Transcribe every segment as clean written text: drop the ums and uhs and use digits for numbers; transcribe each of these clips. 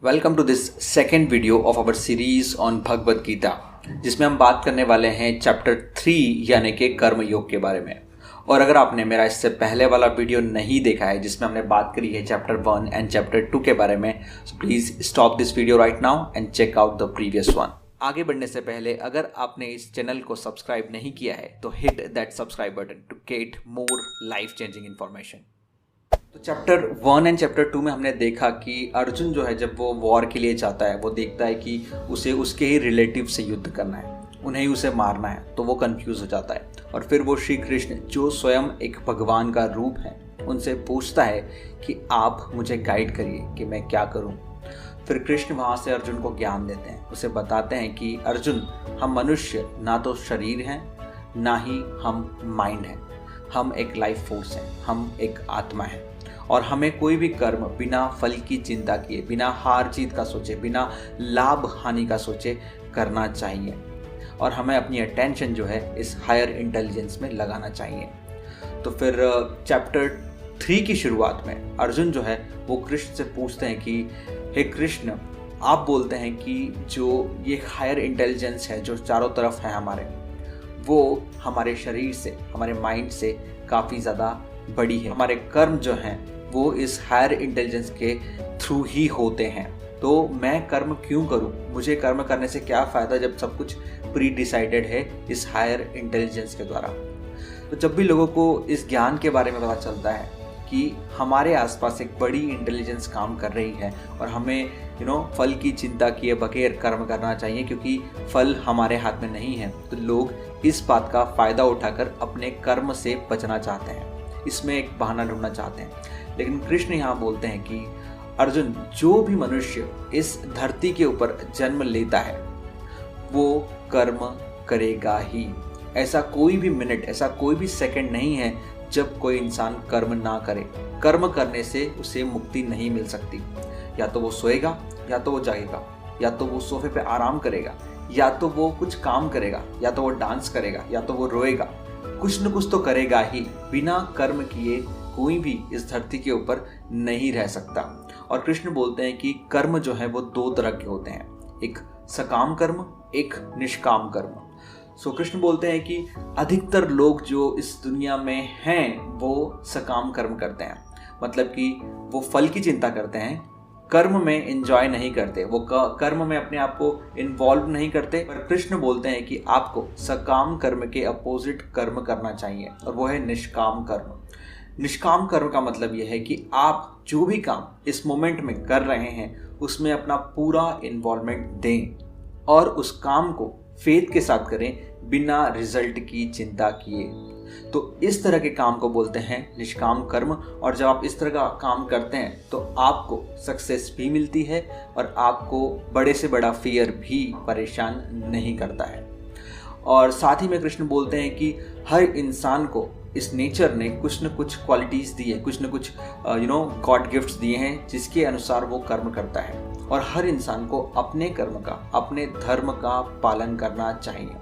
Welcome to this second video of our series on Bhagavad Gita, जिसमें हम बात करने वाले हैं चैप्टर 3 यानी कि कर्म योग के बारे में। और अगर आपने मेरा इससे पहले वाला वीडियो नहीं देखा है जिसमें हमने बात करी है चैप्टर 1 एंड चैप्टर 2 के बारे में, so please stop this video right now and check out the previous one. आगे बढ़ने से पहले अगर आपने इस चैनल को सब्सक्राइब नहीं किया है तो hit that subscribe button to get more life changing information. तो चैप्टर 1 एंड चैप्टर 2 में हमने देखा कि अर्जुन जो है जब वो वॉर के लिए जाता है, वो देखता है कि उसे उसके ही रिलेटिव से युद्ध करना है, उन्हें ही उसे मारना है, तो वो कंफ्यूज हो जाता है। और फिर वो श्री कृष्ण जो स्वयं एक भगवान का रूप है उनसे पूछता है कि आप मुझे गाइड करिए कि मैं क्या करूं। फिर कृष्ण वहाँ से अर्जुन को ज्ञान देते हैं, उसे बताते हैं कि अर्जुन, हम मनुष्य ना तो शरीर हैं ना ही हम माइंड हैं, हम एक लाइफ फोर्स हैं, हम एक आत्मा हैं। और हमें कोई भी कर्म बिना फल की चिंता किए, बिना हार जीत का सोचे, बिना लाभ हानि का सोचे करना चाहिए। और हमें अपनी अटेंशन जो है इस हायर इंटेलिजेंस में लगाना चाहिए। तो फिर चैप्टर 3 की शुरुआत में अर्जुन जो है वो कृष्ण से पूछते हैं कि हे कृष्ण, आप बोलते हैं कि जो ये हायर इंटेलिजेंस है जो चारों तरफ है हमारे, वो हमारे शरीर से, हमारे माइंड से काफ़ी ज़्यादा बड़ी है। हमारे कर्म जो हैं वो इस हायर इंटेलिजेंस के थ्रू ही होते हैं, तो मैं कर्म क्यों करूं? मुझे कर्म करने से क्या फ़ायदा जब सब कुछ प्री डिसाइडेड है इस हायर इंटेलिजेंस के द्वारा। तो जब भी लोगों को इस ज्ञान के बारे में पता चलता है कि हमारे आसपास एक बड़ी इंटेलिजेंस काम कर रही है और हमें फल की चिंता किए बगैर कर्म करना चाहिए क्योंकि फल हमारे हाथ में नहीं है, तो लोग इस बात का फ़ायदा उठाकर अपने कर्म से बचना चाहते हैं, इसमें एक बहाना ढूंढना चाहते हैं। लेकिन कृष्ण यहाँ बोलते हैं कि अर्जुन, जो भी मनुष्य इस धरती के ऊपर जन्म लेता है वो कर्म करेगा ही। ऐसा कोई भी मिनट, ऐसा कोई भी सेकंड नहीं है जब कोई इंसान कर्म ना करे। कर्म करने से उसे मुक्ति नहीं मिल सकती। या तो वो सोएगा, या तो वो जागेगा, या तो वो सोफे पे आराम करेगा, या तो वो कुछ काम करेगा, या तो वो डांस करेगा, या तो वो रोएगा, कुछ न कुछ तो करेगा ही। बिना कर्म किए कोई भी इस धरती के ऊपर नहीं रह सकता। और कृष्ण बोलते हैं कि कर्म जो है वो 2 तरह के होते हैं, एक सकाम कर्म, एक निष्काम कर्म। सो कृष्ण बोलते हैं कि अधिकतर लोग जो इस दुनिया में हैं वो सकाम कर्म करते हैं, मतलब कि वो फल की चिंता करते हैं, कर्म में एंजॉय नहीं करते, वो कर्म में अपने आप को इन्वॉल्व नहीं करते। पर कृष्ण बोलते हैं कि आपको सकाम कर्म के अपोजिट कर्म करना चाहिए, और वो है निष्काम कर्म। निष्काम कर्म का मतलब यह है कि आप जो भी काम इस मोमेंट में कर रहे हैं उसमें अपना पूरा इन्वॉल्वमेंट दें और उस काम को फेथ के साथ करें, बिना रिजल्ट की चिंता किए। तो इस तरह के काम को बोलते हैं निष्काम कर्म। और जब आप इस तरह का काम करते हैं तो आपको सक्सेस भी मिलती है और आपको बड़े से बड़ा फियर भी परेशान नहीं करता है। और साथ ही में कृष्ण बोलते हैं कि हर इंसान को इस नेचर ने कुछ न कुछ क्वालिटीज़ दी है, कुछ न कुछ गॉड गिफ्ट्स दिए हैं जिसके अनुसार वो कर्म करता है। और हर इंसान को अपने कर्म का, अपने धर्म का पालन करना चाहिए।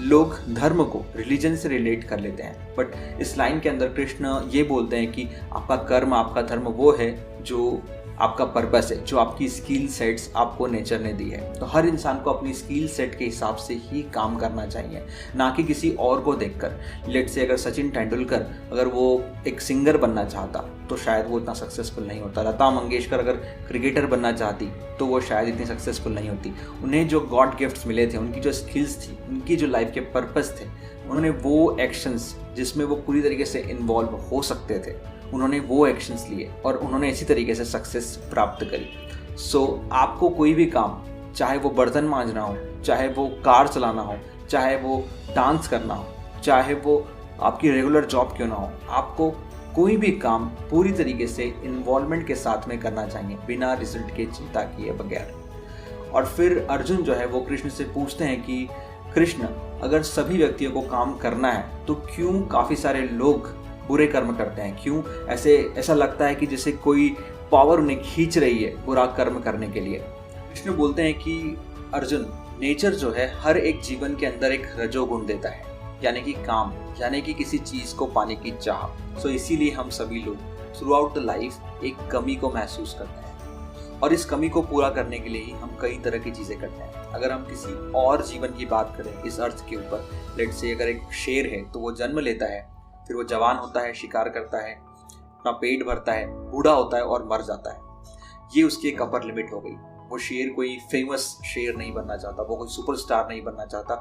लोग धर्म को रिलीजन से रिलेट कर लेते हैं, बट इस लाइन के अंदर कृष्ण ये बोलते हैं कि आपका कर्म, आपका धर्म वो है जो आपका पर्पस है, जो आपकी स्किल सेट्स आपको नेचर ने दी है। तो हर इंसान को अपनी स्किल सेट के हिसाब से ही काम करना चाहिए, ना कि किसी और को देखकर। लेट्स से अगर सचिन तेंदुलकर अगर वो एक सिंगर बनना चाहता तो शायद वो इतना सक्सेसफुल नहीं होता। लता मंगेशकर अगर क्रिकेटर बनना चाहती तो वो शायद इतनी सक्सेसफुल नहीं होती। उन्हें जो गॉड गिफ्ट्स मिले थे, उनकी जो स्किल्स थी, उनकी जो लाइफ के पर्पस थे, उन्होंने वो एक्शंस जिसमें वो पूरी तरीके से इन्वॉल्व हो सकते थे, उन्होंने वो एक्शंस लिए और उन्होंने इसी तरीके से सक्सेस प्राप्त करी। सो आपको कोई भी काम, चाहे वो बर्तन मांजना हो, चाहे वो कार चलाना हो, चाहे वो डांस करना हो, चाहे वो आपकी रेगुलर जॉब क्यों ना हो, आपको कोई भी काम पूरी तरीके से इन्वॉल्वमेंट के साथ में करना चाहिए, बिना रिजल्ट के चिंता किए बगैर। और फिर अर्जुन जो है वो कृष्ण से पूछते हैं कि कृष्ण, अगर सभी व्यक्तियों को काम करना है तो क्यों काफ़ी सारे लोग बुरे कर्म करते हैं? क्यों ऐसा लगता है कि जैसे कोई पावर उन्हें खींच रही है बुरा कर्म करने के लिए। कृष्ण बोलते हैं कि अर्जुन, नेचर जो है हर एक जीवन के अंदर एक रजोगुण देता है, यानी कि काम, यानी कि किसी चीज़ को पाने की चाह। सो इसीलिए हम सभी लोग थ्रू आउट द लाइफ एक कमी को महसूस करते हैं। और इस कमी को पूरा करने के लिए ही हम कई तरह की चीज़ें करते हैं। अगर हम किसी और जीवन की बात करें इस अर्थ के ऊपर, लेट्स से अगर एक शेर है तो वो जन्म लेता है, फिर वो जवान होता है, शिकार करता है, अपना पेट भरता है, बूढ़ा होता है और मर जाता है। ये उसकी एक अपर लिमिट हो गई। वो शेर कोई फेमस शेर नहीं बनना चाहता, वो कोई सुपरस्टार नहीं बनना चाहता,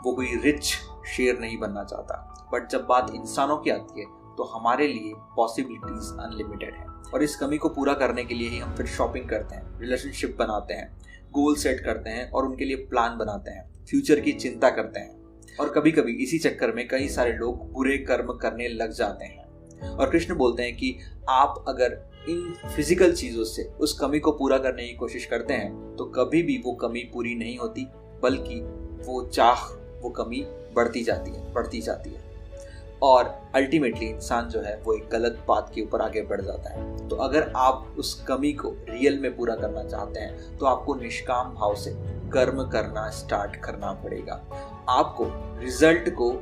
वो कोई रिच शेर नहीं बनना चाहता। बट जब बात इंसानों की आती है तो हमारे लिए पॉसिबिलिटीज अनलिमिटेड है। और इस कमी को पूरा करने के लिए ही हम फिर शॉपिंग करते हैं, रिलेशनशिप बनाते हैं, गोल सेट करते हैं और उनके लिए प्लान बनाते हैं, फ्यूचर की चिंता करते हैं। और कभी कभी इसी चक्कर में कई सारे लोग बुरे कर्म करने लग जाते हैं। और कृष्ण बोलते हैं कि आप अगर इन फिजिकल चीज़ों से उस कमी को पूरा करने की कोशिश करते हैं तो कभी भी वो कमी पूरी नहीं होती, बल्कि वो कमी बढ़ती जाती है और अल्टीमेटली इंसान जो है वो एक गलत बात के ऊपर आगे बढ़ जाता है। तो अगर आप उस कमी को रियल में पूरा करना चाहते हैं तो आपको निष्काम भाव से कर्म करना स्टार्ट करना पड़ेगा। आपको रिजल्ट को,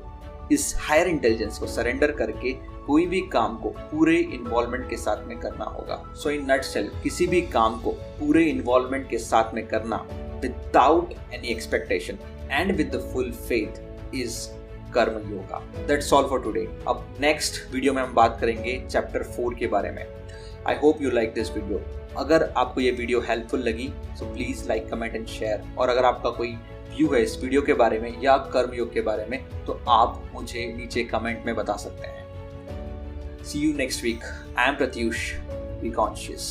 इस हायर इंटेलिजेंस को सरेंडर करके कोई भी काम को पूरे इन्वॉल्वमेंट के साथ में करना होगा। सो इन नटसेल, किसी भी काम को पूरे इन्वॉल्वमेंट के साथ में करना without any expectation and with the full faith is karma yoga. That's all for today. अब नेक्स्ट वीडियो में हम बात करेंगे चैप्टर 4 के बारे में। I hope you like this video. अगर आपको ये वीडियो हेल्पफुल लगी so please like, comment and share. और अगर आपका कोई व्यू है इस वीडियो के बारे में या कर्मयोग के बारे में तो आप मुझे नीचे कमेंट में बता सकते हैं। See you next week. I am Pratyush. Be conscious.